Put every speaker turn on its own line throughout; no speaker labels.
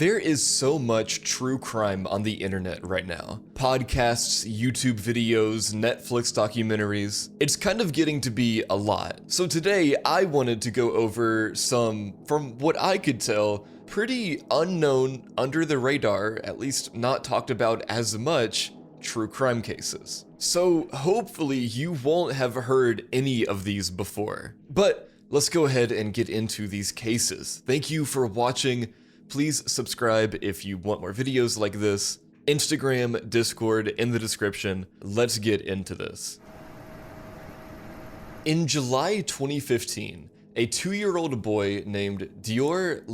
There is so much true crime on the internet right now. Podcasts, YouTube videos, Netflix documentaries. It's kind of getting to be a lot. So today I wanted to go over some, from what I could tell, pretty unknown, under the radar, at least not talked about as much, true crime cases. So hopefully you won't have heard any of these before. But let's go ahead and get into these cases. Thank you for watching. Please subscribe if you want more videos like this. Instagram, Discord in the description. Let's get into this. In July 2015, a 2-year-old boy named DeOrr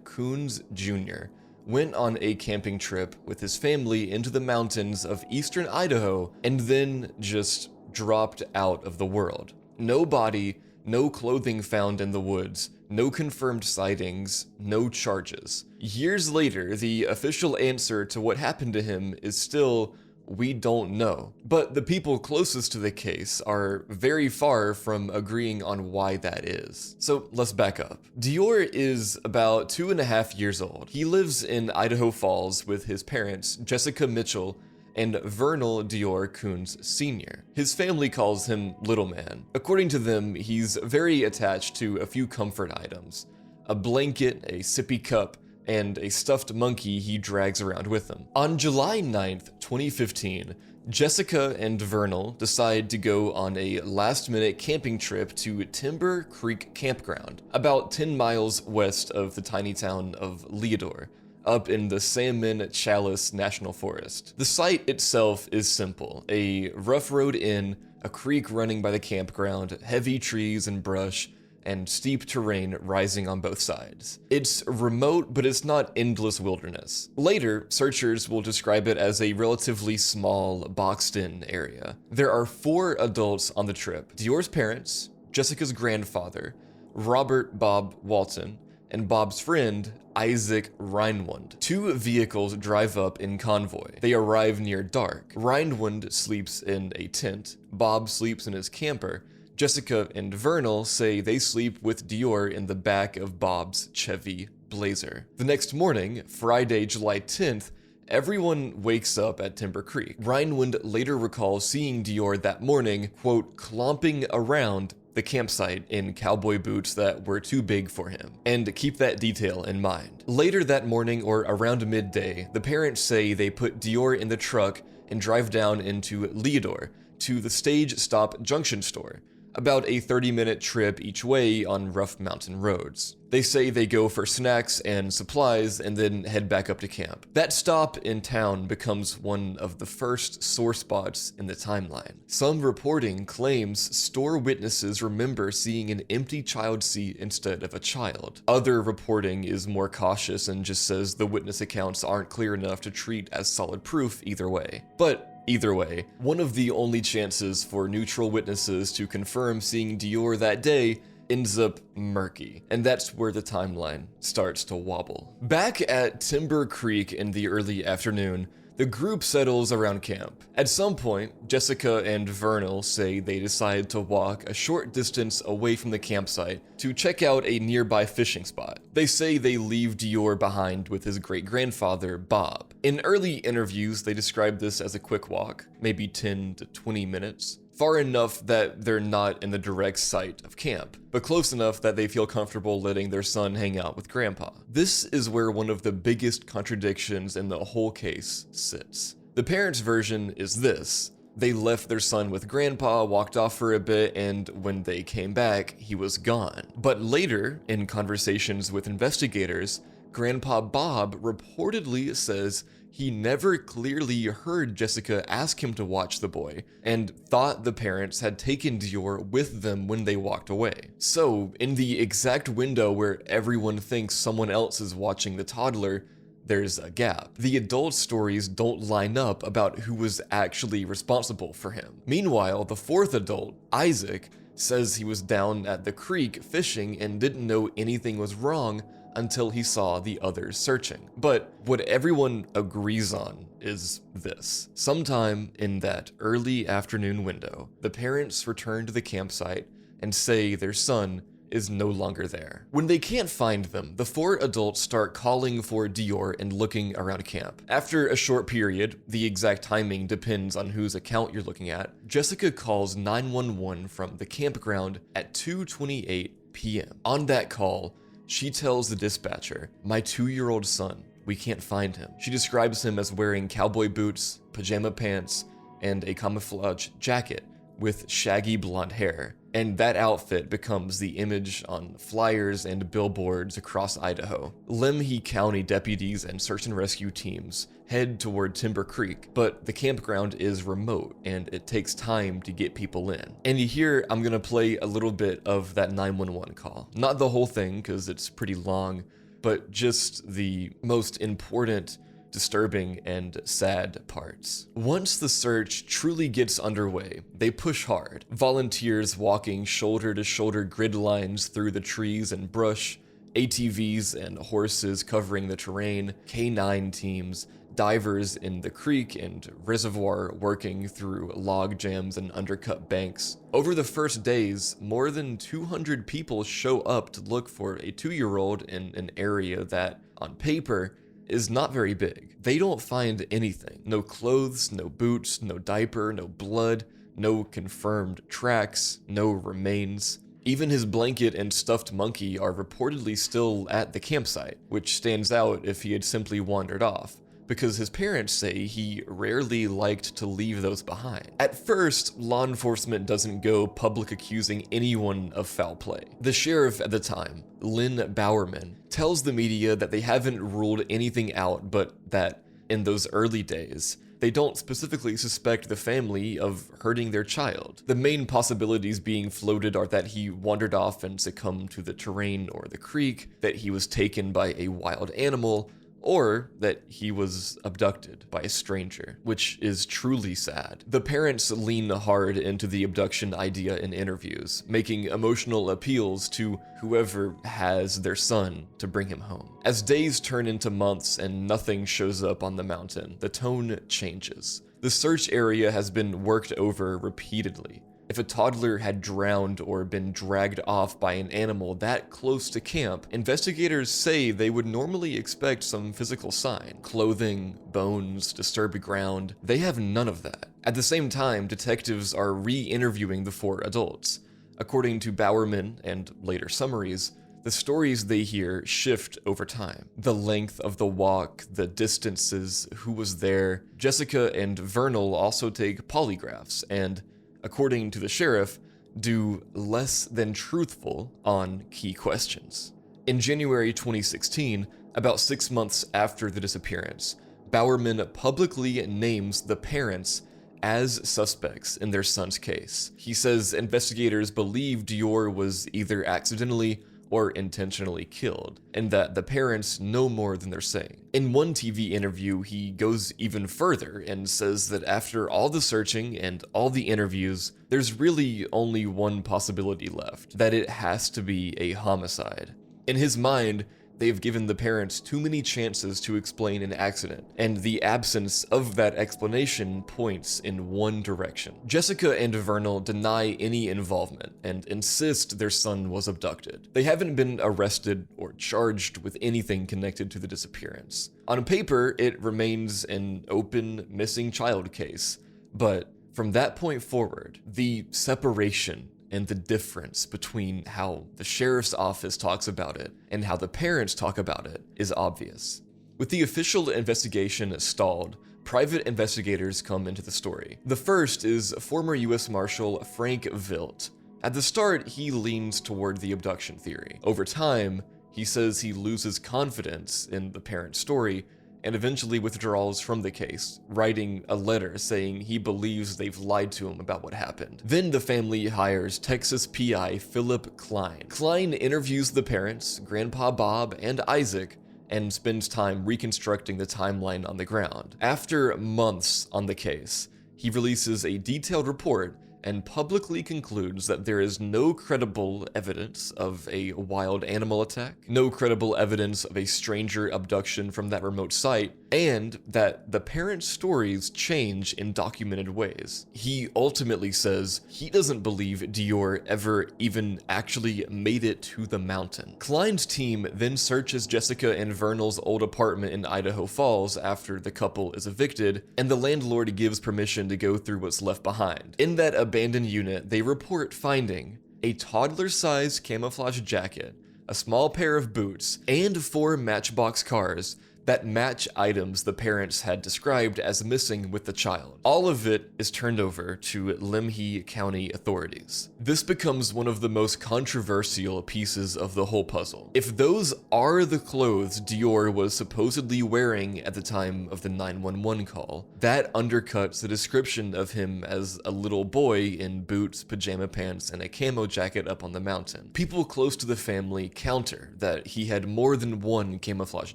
Kunz Jr. went on a camping trip with his family into the mountains of eastern Idaho and then just dropped out of the world. No body, no clothing found in the woods, no confirmed sightings, no charges. Years later, the official answer to what happened to him is still, we don't know. But the people closest to the case are very far from agreeing on why that is. So let's back up. DeOrr is about 2.5 years old. He lives in Idaho Falls with his parents, Jessica Mitchell and DeOrr Kunz Sr. His family calls him Little Man. According to them, he's very attached to a few comfort items: a blanket, a sippy cup, and a stuffed monkey he drags around with him. On July 9th, 2015, Jessica and Vernal decide to go on a last-minute camping trip to Timber Creek Campground, about 10 miles west of the tiny town of Leodore, up in the Salmon Chalice National Forest. The site itself is simple: a rough road inn, a creek running by the campground, heavy trees and brush, and steep terrain rising on both sides. It's remote, but it's not endless wilderness. Later, searchers will describe it as a relatively small, boxed-in area. There are 4 adults on the trip: DeOrr's parents, Jessica's grandfather, Robert Bob Walton, and Bob's friend, Isaac Reinwand. 2 vehicles drive up in convoy. They arrive near dark. Reinwand sleeps in a tent. Bob sleeps in his camper. Jessica and Vernal say they sleep with DeOrr in the back of Bob's Chevy Blazer. The next morning, Friday, July 10th, everyone wakes up at Timber Creek. Reinwand later recalls seeing DeOrr that morning, quote, clomping around the campsite in cowboy boots that were too big for him, and keep that detail in mind. Later that morning, or around midday, the parents say they put DeOrr in the truck and drive down into Leodore to the Stage Stop Junction store, about a 30-minute trip each way on rough mountain roads. They say they go for snacks and supplies and then head back up to camp. That stop in town becomes one of the first sore spots in the timeline. Some reporting claims store witnesses remember seeing an empty child seat instead of a child. Other reporting is more cautious and just says the witness accounts aren't clear enough to treat as solid proof either way. But either way, one of the only chances for neutral witnesses to confirm seeing DeOrr that day ends up murky, and that's where the timeline starts to wobble. Back at Timber Creek in the early afternoon, the group settles around camp. At some point, Jessica and Vernal say they decide to walk a short distance away from the campsite to check out a nearby fishing spot. They say they leave DeOrr behind with his great-grandfather, Bob. In early interviews, they describe this as a quick walk, maybe 10 to 20 minutes. Far enough that they're not in the direct sight of camp, but close enough that they feel comfortable letting their son hang out with Grandpa. This is where one of the biggest contradictions in the whole case sits. The parents' version is this: they left their son with Grandpa, walked off for a bit, and when they came back, he was gone. But later, in conversations with investigators, Grandpa Bob reportedly says he never clearly heard Jessica ask him to watch the boy, and thought the parents had taken DeOrr with them when they walked away. So, in the exact window where everyone thinks someone else is watching the toddler, there's a gap. The adult stories don't line up about who was actually responsible for him. Meanwhile, the 4th adult, Isaac, says he was down at the creek fishing and didn't know anything was wrong until he saw the others searching. But what everyone agrees on is this: sometime in that early afternoon window, the parents return to the campsite and say their son is no longer there. When they can't find them, the 4 adults start calling for DeOrr and looking around camp. After a short period, the exact timing depends on whose account you're looking at, Jessica calls 911 from the campground at 2:28 p.m. On that call, she tells the dispatcher, "My 2-year-old son, we can't find him." She describes him as wearing cowboy boots, pajama pants, and a camouflage jacket with shaggy blonde hair, and that outfit becomes the image on flyers and billboards across Idaho. Lemhi County deputies and search and rescue teams head toward Timber Creek, but the campground is remote and it takes time to get people in. And here I'm gonna play a little bit of that 911 call. Not the whole thing, because it's pretty long, but just the most important, disturbing, and sad parts. Once the search truly gets underway, they push hard. Volunteers walking shoulder-to-shoulder grid lines through the trees and brush, ATVs and horses covering the terrain, K9 teams, divers in the creek and reservoir working through log jams and undercut banks. Over the first days, more than 200 people show up to look for a 2-year-old in an area that, on paper, is not very big. They don't find anything. No clothes, no boots, no diaper, no blood, no confirmed tracks, no remains. Even his blanket and stuffed monkey are reportedly still at the campsite, which stands out if he had simply wandered off, because his parents say he rarely liked to leave those behind. At first, law enforcement doesn't go public accusing anyone of foul play. The sheriff at the time, Lynn Bowerman, tells the media that they haven't ruled anything out, but that in those early days, they don't specifically suspect the family of hurting their child. The main possibilities being floated are that he wandered off and succumbed to the terrain or the creek, that he was taken by a wild animal, or that he was abducted by a stranger, which is truly sad. The parents lean hard into the abduction idea in interviews, making emotional appeals to whoever has their son to bring him home. As days turn into months and nothing shows up on the mountain, the tone changes. The search area has been worked over repeatedly. If a toddler had drowned or been dragged off by an animal that close to camp, investigators say they would normally expect some physical sign. Clothing, bones, disturbed ground. They have none of that. At the same time, detectives are re-interviewing the 4 adults. According to Bowerman and later summaries, the stories they hear shift over time. The length of the walk, the distances, who was there. Jessica and Vernal also take polygraphs and, according to the sheriff, do less than truthful on key questions. In January 2016, about 6 months after the disappearance, Bowerman publicly names the parents as suspects in their son's case. He says investigators believe DeOrr was either accidentally or intentionally killed, and that the parents know more than they're saying. In one TV interview, he goes even further and says that after all the searching and all the interviews, there's really only one possibility left, that it has to be a homicide. In his mind, they've given the parents too many chances to explain an accident, and the absence of that explanation points in one direction. Jessica and Vernal deny any involvement and insist their son was abducted. They haven't been arrested or charged with anything connected to the disappearance. On paper, it remains an open missing child case, but from that point forward, the separation and the difference between how the sheriff's office talks about it and how the parents talk about it is obvious. With the official investigation stalled, private investigators come into the story. The first is former U.S. Marshal Frank Vilt. At the start, he leans toward the abduction theory. Over time, he says he loses confidence in the parent's story and eventually withdraws from the case, writing a letter saying he believes they've lied to him about what happened. Then the family hires Texas PI Philip Klein. Klein interviews the parents, Grandpa Bob and Isaac, and spends time reconstructing the timeline on the ground. After months on the case, he releases a detailed report and publicly concludes that there is no credible evidence of a wild animal attack, no credible evidence of a stranger abduction from that remote site, and that the parents' stories change in documented ways. He ultimately says he doesn't believe DeOrr ever even actually made it to the mountain. Klein's team then searches Jessica and Vernal's old apartment in Idaho Falls after the couple is evicted, and the landlord gives permission to go through what's left behind. In that abandoned unit, they report finding a toddler-sized camouflage jacket, a small pair of boots, and 4 Matchbox cars that match items the parents had described as missing with the child. All of it is turned over to Lemhi County authorities. This becomes one of the most controversial pieces of the whole puzzle. If those are the clothes DeOrr was supposedly wearing at the time of the 911 call, that undercuts the description of him as a little boy in boots, pajama pants, and a camo jacket up on the mountain. People close to the family counter that he had more than one camouflage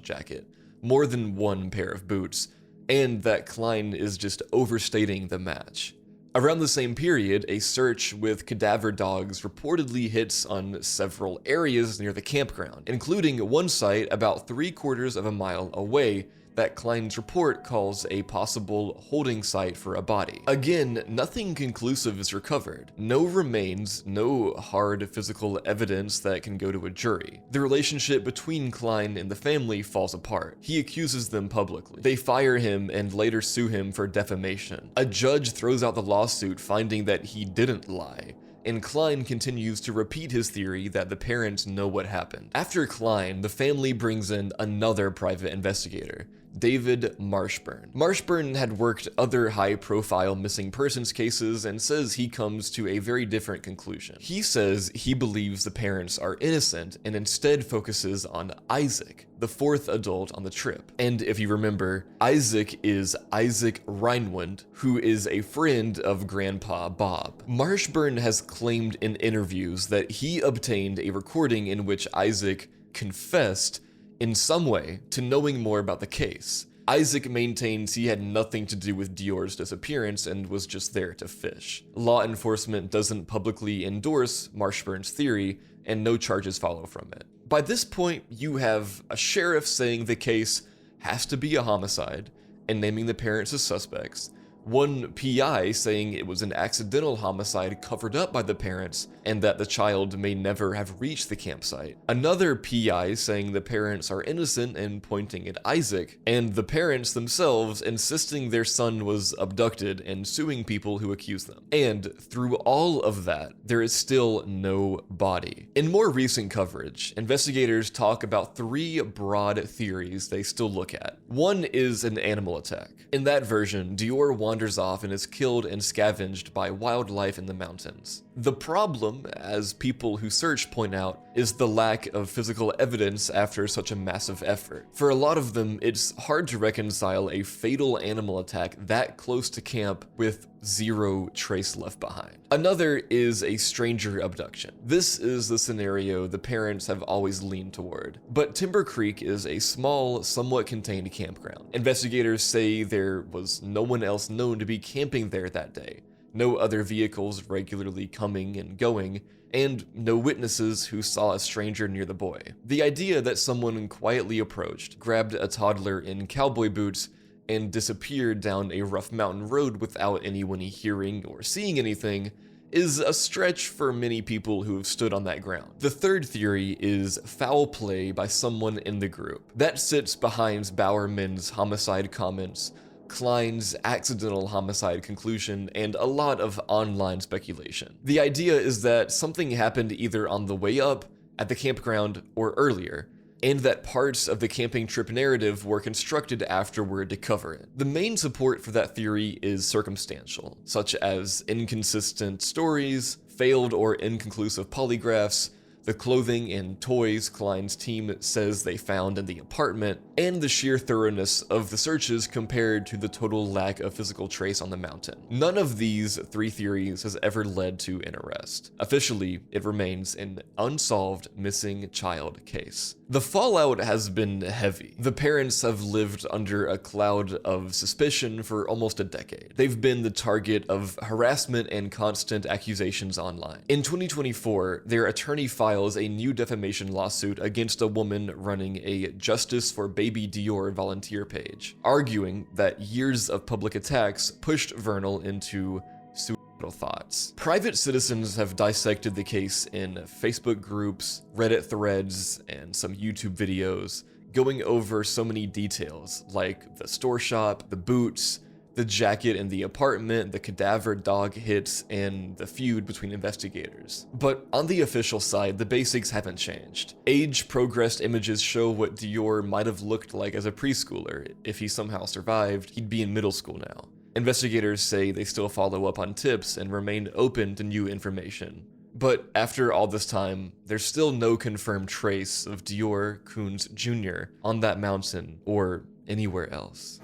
jacket, more than one pair of boots, and that Klein is just overstating the match. Around the same period, a search with cadaver dogs reportedly hits on several areas near the campground, including one site about 3/4 of a mile away that Klein's report calls a possible holding site for a body. Again, nothing conclusive is recovered. No remains, no hard physical evidence that can go to a jury. The relationship between Klein and the family falls apart. He accuses them publicly. They fire him and later sue him for defamation. A judge throws out the lawsuit finding that he didn't lie, and Klein continues to repeat his theory that the parents know what happened. After Klein, the family brings in another private investigator, David Marshburn. Marshburn had worked other high-profile missing persons cases and says he comes to a very different conclusion. He says he believes the parents are innocent and instead focuses on Isaac, the 4th adult on the trip. And if you remember, Isaac is Isaac Reinwand, who is a friend of Grandpa Bob. Marshburn has claimed in interviews that he obtained a recording in which Isaac confessed in some way to knowing more about the case. Isaac maintains he had nothing to do with DeOrr's disappearance and was just there to fish. Law enforcement doesn't publicly endorse Marshburn's theory, and no charges follow from it. By this point, you have a sheriff saying the case has to be a homicide and naming the parents as suspects, one PI saying it was an accidental homicide covered up by the parents and that the child may never have reached the campsite, another PI saying the parents are innocent and pointing at Isaac, and the parents themselves insisting their son was abducted and suing people who accuse them. And through all of that, there is still no body. In more recent coverage, investigators talk about 3 broad theories they still look at. One is an animal attack. In that version, DeOrr wanders off and is killed and scavenged by wildlife in the mountains. The problem, as people who search point out, is the lack of physical evidence after such a massive effort. For a lot of them, it's hard to reconcile a fatal animal attack that close to camp with 0 trace left behind. Another is a stranger abduction. This is the scenario the parents have always leaned toward. But Timber Creek is a small, somewhat contained campground. Investigators say there was no one else known to be camping there that day, no other vehicles regularly coming and going, and no witnesses who saw a stranger near the boy. The idea that someone quietly approached, grabbed a toddler in cowboy boots, and disappeared down a rough mountain road without anyone hearing or seeing anything is a stretch for many people who have stood on that ground. The third theory is foul play by someone in the group. That sits behind Bowerman's homicide comments, Klein's accidental homicide conclusion, and a lot of online speculation. The idea is that something happened either on the way up, at the campground, or earlier, and that parts of the camping trip narrative were constructed afterward to cover it. The main support for that theory is circumstantial, such as inconsistent stories, failed or inconclusive polygraphs, the clothing and toys Klein's team says they found in the apartment, and the sheer thoroughness of the searches compared to the total lack of physical trace on the mountain. None of these three theories has ever led to an arrest. Officially, it remains an unsolved missing child case. The fallout has been heavy. The parents have lived under a cloud of suspicion for almost a decade. They've been the target of harassment and constant accusations online. In 2024, their attorney files a new defamation lawsuit against a woman running a Justice for Baby DeOrr volunteer page, arguing that years of public attacks pushed Vernal into suicidal thoughts. Private citizens have dissected the case in Facebook groups, Reddit threads, and some YouTube videos, going over so many details like the store shop, the boots, the jacket in the apartment, the cadaver dog hits, and the feud between investigators. But on the official side, the basics haven't changed. Age-progressed images show what DeOrr might have looked like as a preschooler. If he somehow survived, he'd be in middle school now. Investigators say they still follow up on tips and remain open to new information. But after all this time, there's still no confirmed trace of DeOrr Kunz Jr. on that mountain or anywhere else.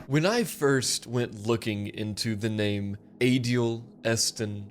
When I first went looking into the name Adiel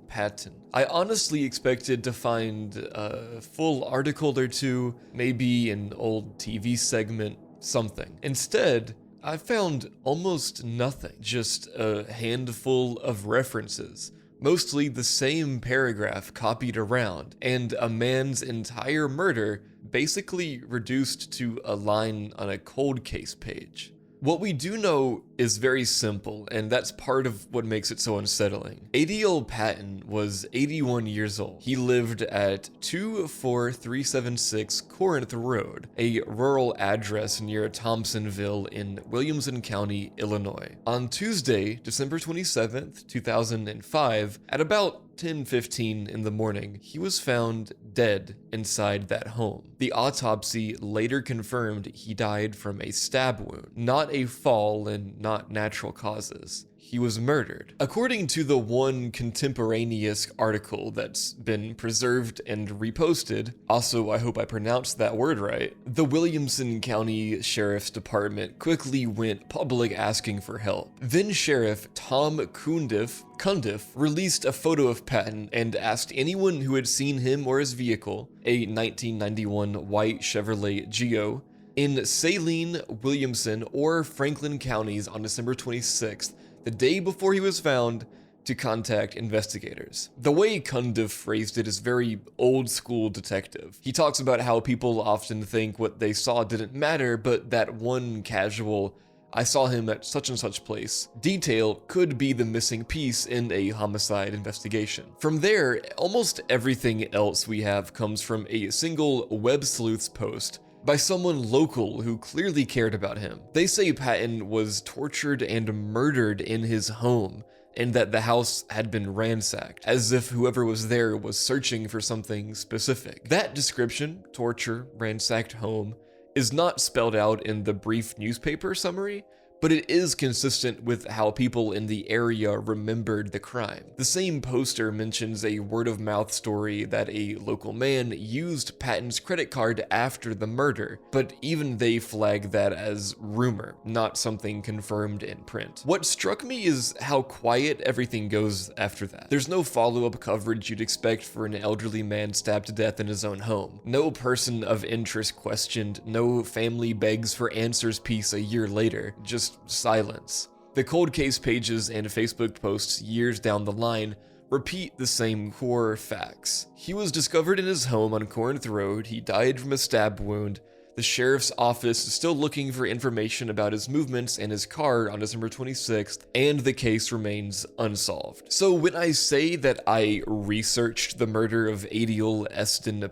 Patton, I honestly expected to find a full article or two, maybe an old TV segment, something. Instead, I found almost nothing, just a handful of references, mostly the same paragraph copied around, and a man's entire murder basically reduced to a line on a cold case page. What we do know is very simple, and that's part of what makes it so unsettling. Adiel Patton was 81 years old. He lived at 24376 Corinth Road, a rural address near Thompsonville in Williamson County, Illinois. On Tuesday, December 27th, 2005, at about 10:15 in the morning, he was found dead inside that home. The autopsy later confirmed he died from a stab wound, not a fall and not natural causes. He was murdered. According to the one contemporaneous article that's been preserved and reposted, also I hope I pronounced that word right, the Williamson County Sheriff's Department quickly went public asking for help. Then Sheriff Tom Cundiff released a photo of Patton and asked anyone who had seen him or his vehicle, a 1991 white Chevrolet Geo, in Saline, Williamson, or Franklin counties on December 26th, the day before he was found, to contact investigators. The way Cundiff phrased it is very old school detective. He talks about how people often think what they saw didn't matter, but that one casual, "I saw him at such and such place" detail could be the missing piece in a homicide investigation. From there, almost everything else we have comes from a single Web Sleuths post by someone local who clearly cared about him. They say Patton was tortured and murdered in his home, and that the house had been ransacked, as if whoever was there was searching for something specific. That description, torture, ransacked home, is not spelled out in the brief newspaper summary, but it is consistent with how people in the area remembered the crime. The same poster mentions a word-of-mouth story that a local man used Patton's credit card after the murder, but even they flag that as rumor, not something confirmed in print. What struck me is how quiet everything goes after that. There's no follow-up coverage you'd expect for an elderly man stabbed to death in his own home. No person of interest questioned, no family begs for answers piece a year later, just silence. The cold case pages and Facebook posts years down the line repeat the same core facts. He was discovered in his home on Corinth Road, he died from a stab wound, the sheriff's office is still looking for information about his movements and his car on December 26th, and the case remains unsolved. So when I say that I researched the murder of Adiel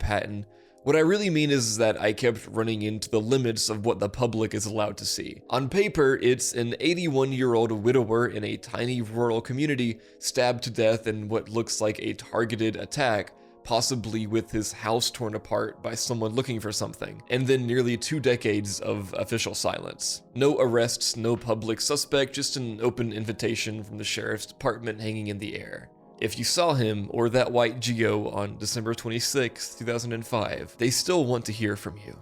Patton, what I really mean is that I kept running into the limits of what the public is allowed to see. On paper, it's an 81-year-old widower in a tiny rural community stabbed to death in what looks like a targeted attack, possibly with his house torn apart by someone looking for something, and then nearly 2 decades of official silence. No arrests, no public suspect, just an open invitation from the sheriff's department hanging in the air. If you saw him or that white Geo on December 26, 2005, they still want to hear from you.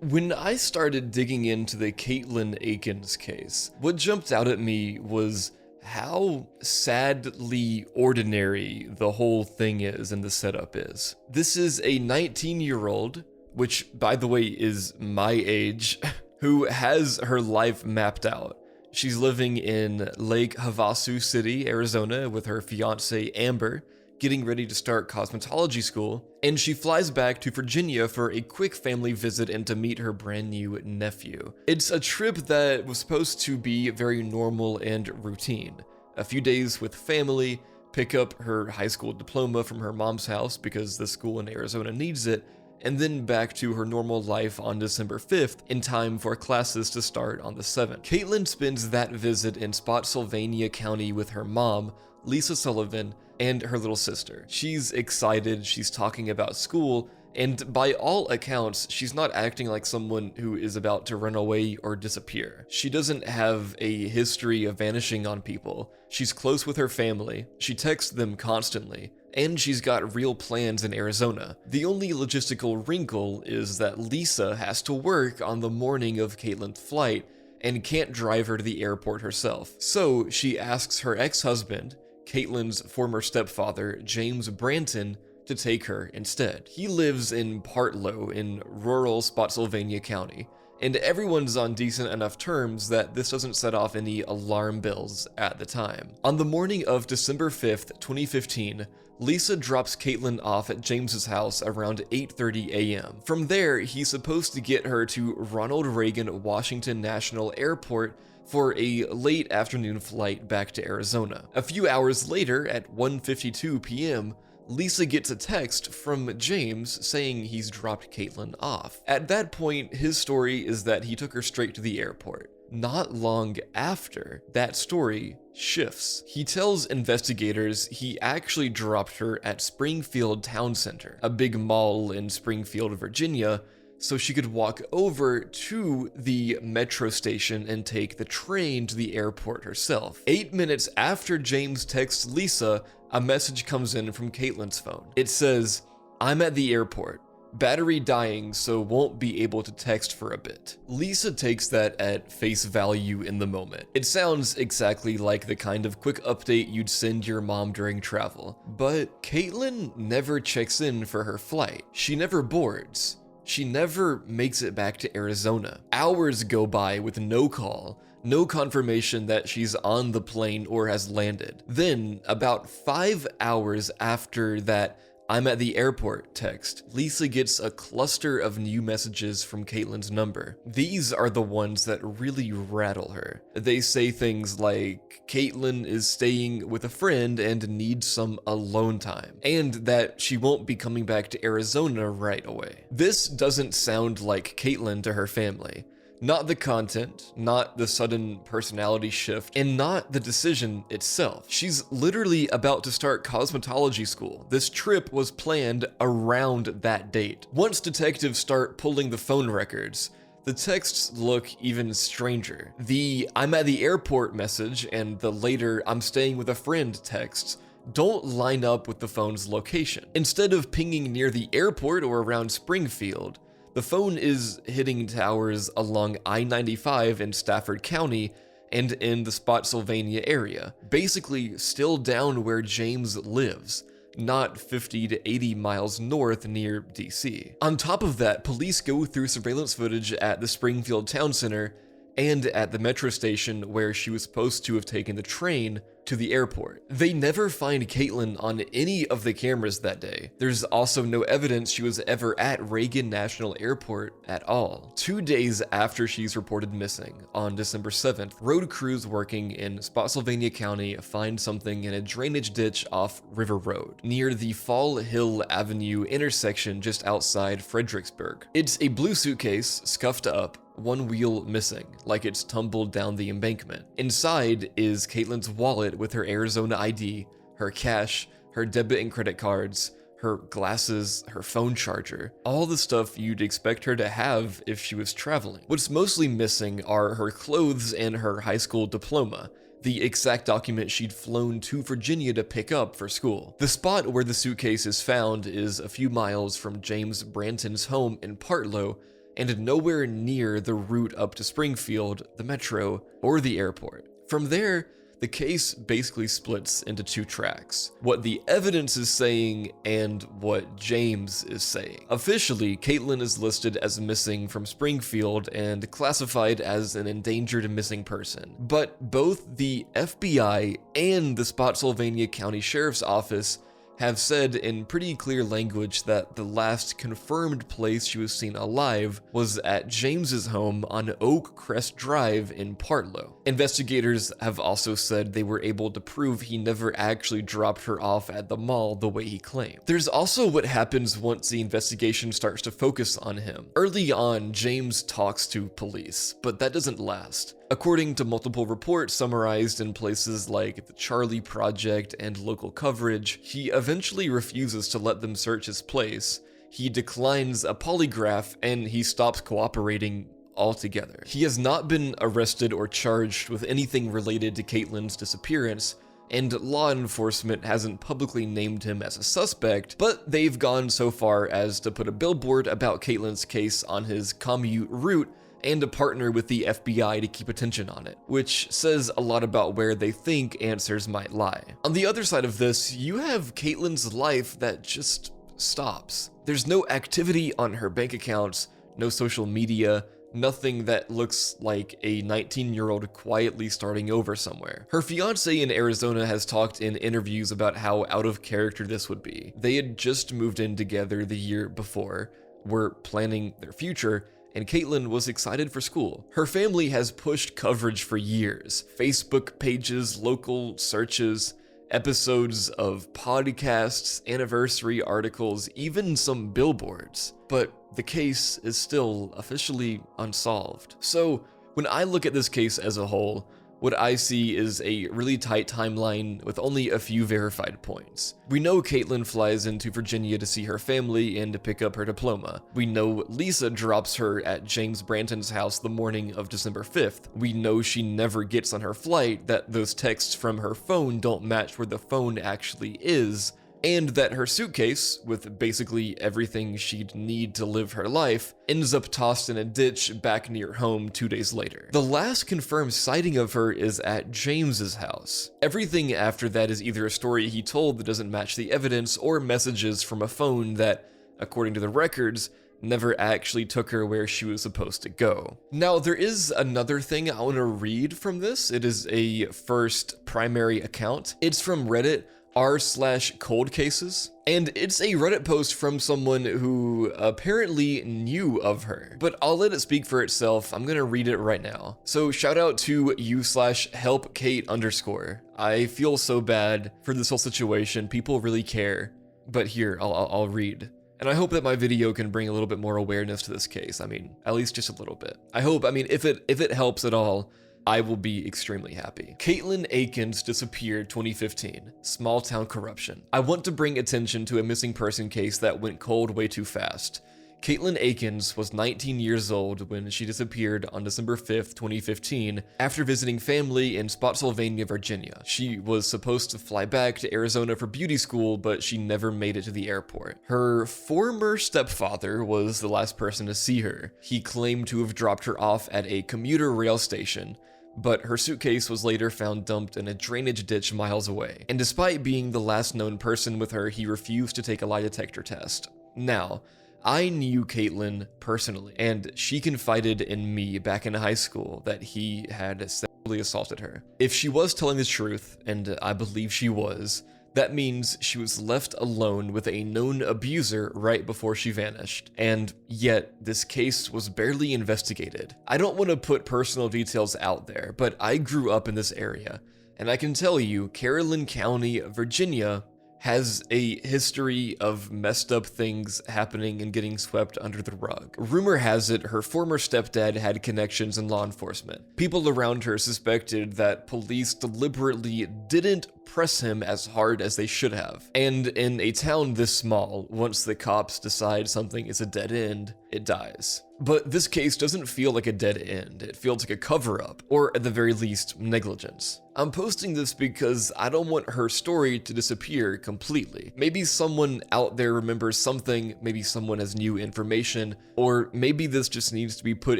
When I started digging into the Katelin Akens case, what jumped out at me was how sadly ordinary the whole thing is and the setup is. This is a 19-year-old, which by the way is my age, who has her life mapped out. She's living in Lake Havasu City, Arizona with her fiance Amber, getting ready to start cosmetology school, and she flies back to Virginia for a quick family visit and to meet her brand new nephew. It's a trip that was supposed to be very normal and routine. A few days with family, pick up her high school diploma from her mom's house because the school in Arizona needs it, and then back to her normal life on December 5th in time for classes to start on the 7th. Katelin spends that visit in Spotsylvania County with her mom, Lisa Sullivan, and her little sister. She's excited, she's talking about school, and by all accounts, she's not acting like someone who is about to run away or disappear. She doesn't have a history of vanishing on people. She's close with her family, she texts them constantly, and she's got real plans in Arizona. The only logistical wrinkle is that Lisa has to work on the morning of Katelin's flight and can't drive her to the airport herself. So she asks her ex-husband, Katelin's former stepfather, James Branton, to take her instead. He lives in Partlow in rural Spotsylvania County, and everyone's on decent enough terms that this doesn't set off any alarm bells at the time. On the morning of December 5th, 2015, Lisa drops Katelin off at James's house around 8:30 a.m. From there, he's supposed to get her to Ronald Reagan Washington National Airport for a late afternoon flight back to Arizona. A few hours later, at 1:52 p.m., Lisa gets a text from James saying he's dropped Katelin off. At that point, his story is that he took her straight to the airport. Not long after, that story shifts. He tells investigators he actually dropped her at Springfield Town Center, a big mall in Springfield, Virginia, so she could walk over to the metro station and take the train to the airport herself. 8 minutes after James texts Lisa, a message comes in from Katelin's phone. It says, "I'm at the airport. Battery dying, so won't be able to text for a bit." Lisa takes that at face value in the moment. It sounds exactly like the kind of quick update you'd send your mom during travel. But Katelin never checks in for her flight. She never boards. She never makes it back to Arizona. Hours go by with no call, no confirmation that she's on the plane or has landed. Then, about 5 hours after that "I'm at the airport" text, Lisa gets a cluster of new messages from Katelin's number. These are the ones that really rattle her. They say things like Katelin is staying with a friend and needs some alone time, and that she won't be coming back to Arizona right away. This doesn't sound like Katelin to her family. Not the content, not the sudden personality shift, and not the decision itself. She's literally about to start cosmetology school. This trip was planned around that date. Once detectives start pulling the phone records, the texts look even stranger. The "I'm at the airport" message and the later "I'm staying with a friend" texts don't line up with the phone's location. Instead of pinging near the airport or around Springfield, the phone is hitting towers along I-95 in Stafford County and in the Spotsylvania area, basically still down where James lives, not 50 to 80 miles north near DC. On top of that, police go through surveillance footage at the Springfield Town Center and at the metro station where she was supposed to have taken the train to the airport. They never find Katelin on any of the cameras that day. There's also no evidence she was ever at Reagan National Airport at all. 2 days after she's reported missing, on December 7th, road crews working in Spotsylvania County find something in a drainage ditch off River Road, near the Fall Hill Avenue intersection just outside Fredericksburg. It's a blue suitcase, scuffed up, one wheel missing, like it's tumbled down the embankment. Inside is Katelin's wallet with her Arizona ID, her cash, her debit and credit cards, her glasses, her phone charger, all the stuff you'd expect her to have if she was traveling. What's mostly missing are her clothes and her high school diploma. the exact document she'd flown to Virginia to pick up for school. The spot where the suitcase is found is a few miles from James Branton's home in Partlow, and nowhere near the route up to Springfield, the metro, or the airport. From there, the case basically splits into two tracks: what the evidence is saying and what James is saying. Officially, Katelin is listed as missing from Springfield and classified as an endangered missing person. But both the FBI and the Spotsylvania County Sheriff's Office have said in pretty clear language that the last confirmed place she was seen alive was at James's home on Oak Crest Drive in Partlow. Investigators have also said they were able to prove he never actually dropped her off at the mall the way he claimed. There's also what happens once the investigation starts to focus on him. Early on, James talks to police, but that doesn't last. According to multiple reports summarized in places like the Charlie Project and local coverage, he eventually refuses to let them search his place. He declines a polygraph and he stops cooperating altogether. He has not been arrested or charged with anything related to Katelin's disappearance, and law enforcement hasn't publicly named him as a suspect, but they've gone so far as to put a billboard about Katelin's case on his commute route and to partner with the FBI to keep attention on it, which says a lot about where they think answers might lie. On the other side of this, you have Katelin's life that just stops. There's no activity on her bank accounts, no social media, nothing that looks like a 19-year-old quietly starting over somewhere. Her fiance in Arizona has talked in interviews about how out of character this would be. They had just moved in together the year before, were planning their future, and Katelin was excited for school. Her family has pushed coverage for years. Facebook pages, local searches, episodes of podcasts, anniversary articles, even some billboards. But the case is still officially unsolved. So when I look at this case as a whole, what I see is a really tight timeline with only a few verified points. We know Katelin flies into Virginia to see her family and to pick up her diploma. We know Lisa drops her at James Branton's house the morning of December 5th. We know she never gets on her flight, that those texts from her phone don't match where the phone actually is, and that her suitcase, with basically everything she'd need to live her life, ends up tossed in a ditch back near home 2 days later. The last confirmed sighting of her is at James's house. Everything after that is either a story he told that doesn't match the evidence, or messages from a phone that, according to the records, never actually took her where she was supposed to go. Now, there is another thing I want to read from this. It is a first primary account. It's from Reddit, r/cold cases, and it's a Reddit post from someone who apparently knew of her, but I'll let it speak for itself. I'm gonna read it right now. So shout out to u/helpkate_. I feel so bad for this whole situation. People really care, but here, I'll read. And I hope that my video can bring a little bit more awareness to this case. I mean, at least just a little bit. I hope, if it helps at all, I will be extremely happy. Katelin Akens disappeared 2015. Small town corruption. I want to bring attention to a missing person case that went cold way too fast. Katelin Akens was 19 years old when she disappeared on December 5th, 2015, after visiting family in Spotsylvania, Virginia. She was supposed to fly back to Arizona for beauty school, but she never made it to the airport. Her former stepfather was the last person to see her. He claimed to have dropped her off at a commuter rail station, but her suitcase was later found dumped in a drainage ditch miles away. And despite being the last known person with her, he refused to take a lie detector test. Now, I knew Katelin personally, and she confided in me back in high school that he had sexually assaulted her. If she was telling the truth, and I believe she was, that means she was left alone with a known abuser right before she vanished, and yet this case was barely investigated. I don't want to put personal details out there, but I grew up in this area, and I can tell you, Caroline County, Virginia, has a history of messed up things happening and getting swept under the rug. Rumor has it her former stepdad had connections in law enforcement. People around her suspected that police deliberately didn't press him as hard as they should have. And in a town this small, once the cops decide something is a dead end, it dies. But this case doesn't feel like a dead end, it feels like a cover-up, or at the very least, negligence. I'm posting this because I don't want her story to disappear completely. Maybe someone out there remembers something, maybe someone has new information, or maybe this just needs to be put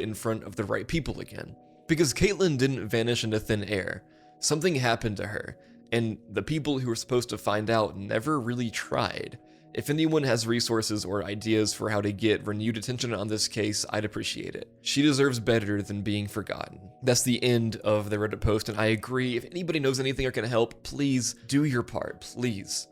in front of the right people again. Because Katelin didn't vanish into thin air. Something happened to her, and the people who were supposed to find out never really tried. If anyone has resources or ideas for how to get renewed attention on this case, I'd appreciate it. She deserves better than being forgotten. That's the end of the Reddit post, and I agree. If anybody knows anything or can help, please do your part, please.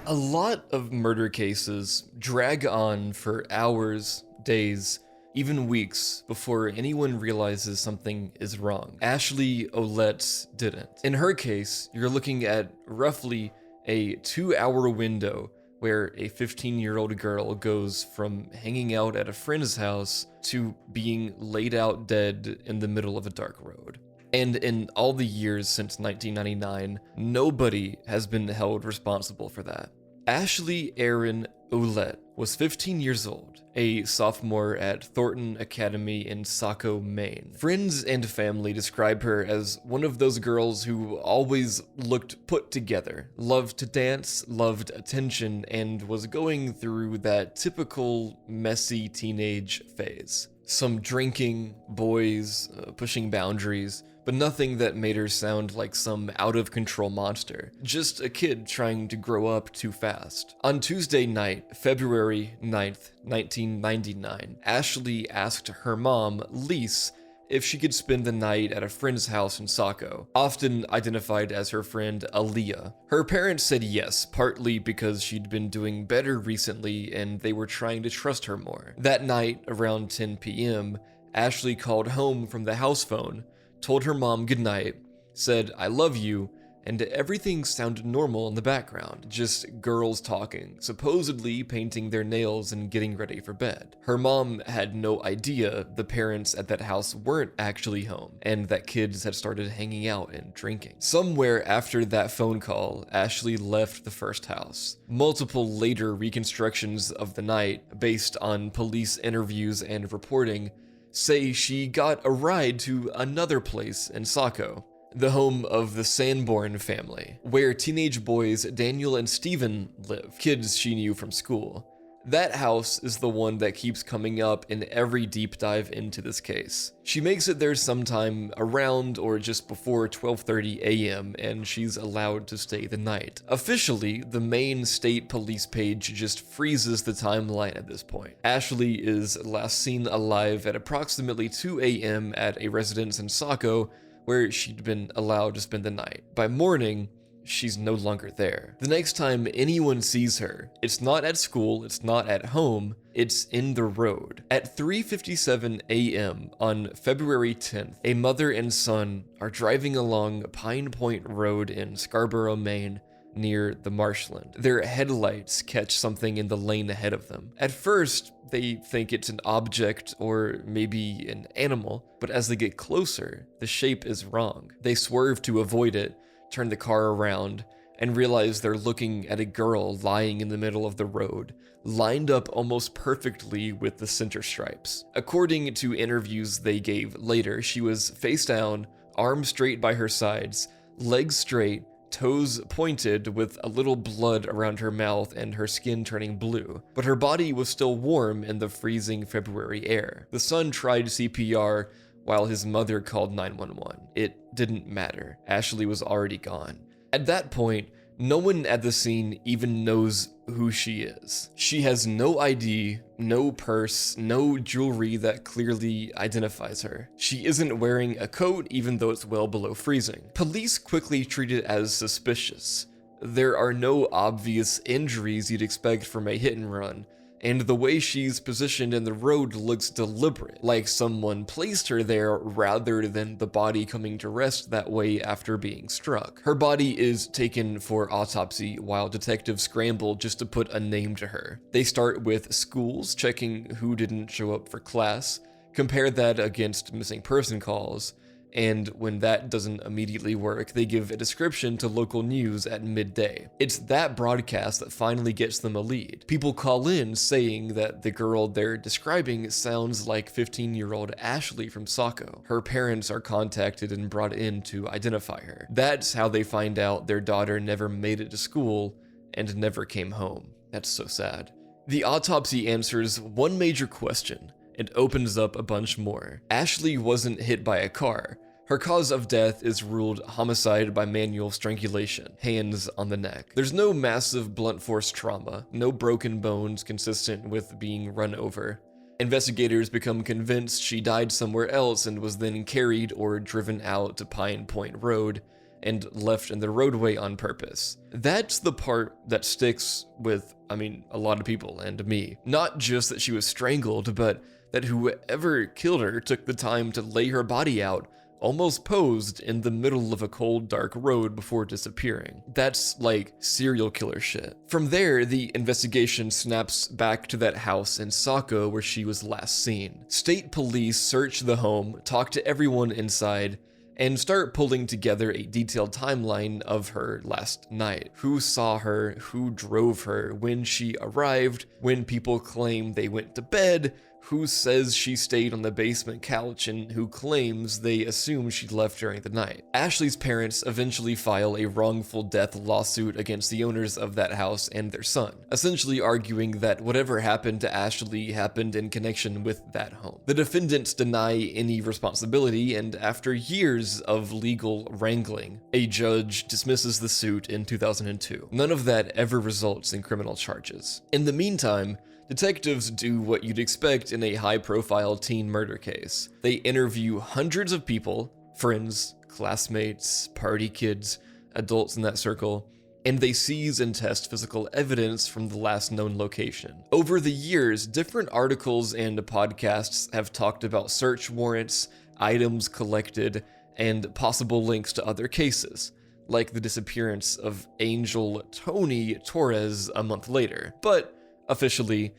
A lot of murder cases drag on for hours, days, even weeks before anyone realizes something is wrong. Ashley Ouellette didn't. In her case, you're looking at roughly a 2-hour window where a 15-year-old girl goes from hanging out at a friend's house to being laid out dead in the middle of a dark road. And in all the years since 1999, nobody has been held responsible for that. Ashley Erin Ouellette was 15 years old, a sophomore at Thornton Academy in Saco, Maine. Friends and family describe her as one of those girls who always looked put together, loved to dance, loved attention, and was going through that typical messy teenage phase. Some drinking, boys, pushing boundaries, but nothing that made her sound like some out-of-control monster. Just a kid trying to grow up too fast. On Tuesday night, February 9th, 1999, Ashley asked her mom, Lise, if she could spend the night at a friend's house in Saco, often identified as her friend Aaliyah. Her parents said yes, partly because she'd been doing better recently and they were trying to trust her more. That night, around 10 p.m., Ashley called home from the house phone, told her mom goodnight, said, I love you, and everything sounded normal in the background, just girls talking, supposedly painting their nails and getting ready for bed. Her mom had no idea the parents at that house weren't actually home, and that kids had started hanging out and drinking. Somewhere after that phone call, Ashley left the first house. Multiple later reconstructions of the night, based on police interviews and reporting, say she got a ride to another place in Saco, the home of the Sanborn family, where teenage boys Daniel and Steven live, kids she knew from school. That house is the one that keeps coming up in every deep dive into this case. She makes it there sometime around or just before 12:30 a.m. and she's allowed to stay the night. Officially, the main state police page just freezes the timeline at this point. Ashley is last seen alive at approximately 2 a.m. at a residence in Saco where she'd been allowed to spend the night. By morning, she's no longer there. The next time anyone sees her, it's not at school, it's not at home, it's in the road. At 3:57 a.m. on February 10th, a mother and son are driving along Pine Point Road in Scarborough, Maine, near the marshland. Their headlights catch something in the lane ahead of them. At first, they think it's an object or maybe an animal, but as they get closer, the shape is wrong. They swerve to avoid it, turn the car around, and realize they're looking at a girl lying in the middle of the road, lined up almost perfectly with the center stripes. According to interviews they gave later, she was face down, arms straight by her sides, legs straight, toes pointed with a little blood around her mouth and her skin turning blue, but her body was still warm in the freezing February air. The son tried CPR while his mother called 911. It didn't matter. Ashley was already gone. At that point, no one at the scene even knows who she is. She has no ID, no purse, no jewelry that clearly identifies her. She isn't wearing a coat even though it's well below freezing. Police quickly treat it as suspicious. There are no obvious injuries you'd expect from a hit and run, and the way she's positioned in the road looks deliberate, like someone placed her there rather than the body coming to rest that way after being struck. Her body is taken for autopsy while detectives scramble just to put a name to her. They start with schools, checking who didn't show up for class, compare that against missing person calls, and when that doesn't immediately work, they give a description to local news at midday. It's that broadcast that finally gets them a lead. People call in saying that the girl they're describing sounds like 15-year-old Ashley from Saco. Her parents are contacted and brought in to identify her. That's how they find out their daughter never made it to school and never came home. That's so sad. The autopsy answers one major question. It opens up a bunch more. Ashley wasn't hit by a car. Her cause of death is ruled homicide by manual strangulation, hands on the neck. There's no massive blunt force trauma, no broken bones consistent with being run over. Investigators become convinced she died somewhere else and was then carried or driven out to Pine Point Road and left in the roadway on purpose. That's the part that sticks with, a lot of people and me. Not just that she was strangled, but that whoever killed her took the time to lay her body out, almost posed in the middle of a cold, dark road before disappearing. That's like serial killer shit. From there, the investigation snaps back to that house in Saco where she was last seen. State police search the home, talk to everyone inside, and start pulling together a detailed timeline of her last night. Who saw her, who drove her, when she arrived, when people claim they went to bed, who says she stayed on the basement couch, and who claims they assume she left during the night. Ashley's parents eventually file a wrongful death lawsuit against the owners of that house and their son, essentially arguing that whatever happened to Ashley happened in connection with that home. The defendants deny any responsibility, and after years of legal wrangling, a judge dismisses the suit in 2002. None of that ever results in criminal charges. In the meantime, detectives do what you'd expect in a high-profile teen murder case. They interview hundreds of people, friends, classmates, party kids, adults in that circle, and they seize and test physical evidence from the last known location. Over the years, different articles and podcasts have talked about search warrants, items collected, and possible links to other cases, like the disappearance of Angel Tony Torres a month later. But officially,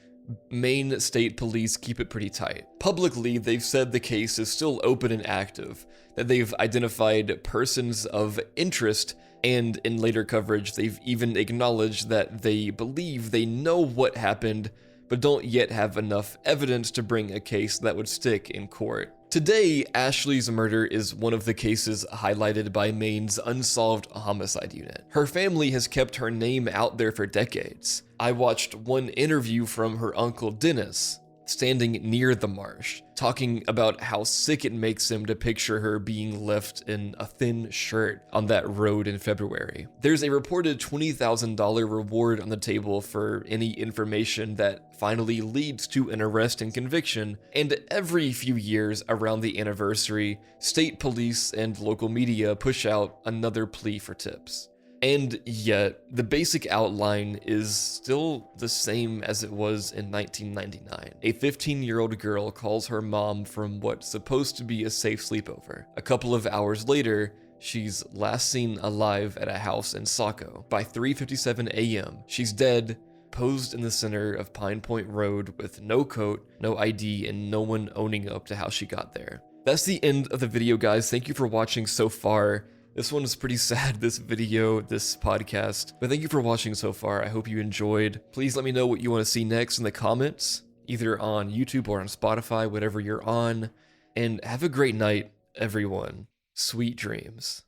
Maine State Police keep it pretty tight. Publicly, they've said the case is still open and active, that they've identified persons of interest, and in later coverage, they've even acknowledged that they believe they know what happened, but don't yet have enough evidence to bring a case that would stick in court. Today, Ashley's murder is one of the cases highlighted by Maine's Unsolved Homicide Unit. Her family has kept her name out there for decades. I watched one interview from her uncle Dennis, standing near the marsh, talking about how sick it makes him to picture her being left in a thin shirt on that road in February. There's a reported $20,000 reward on the table for any information that finally leads to an arrest and conviction, and every few years around the anniversary, state police and local media push out another plea for tips. And yet, the basic outline is still the same as it was in 1999. A 15-year-old girl calls her mom from what's supposed to be a safe sleepover. A couple of hours later, she's last seen alive at a house in Saco. By 3:57 a.m., she's dead, posed in the center of Pine Point Road with no coat, no ID, and no one owning up to how she got there. That's the end of the video, guys. Thank you for watching so far. This one is pretty sad, this video, this podcast, but thank you for watching so far. I hope you enjoyed. Please let me know what you want to see next in the comments, either on YouTube or on Spotify, whatever you're on, and have a great night, everyone. Sweet dreams.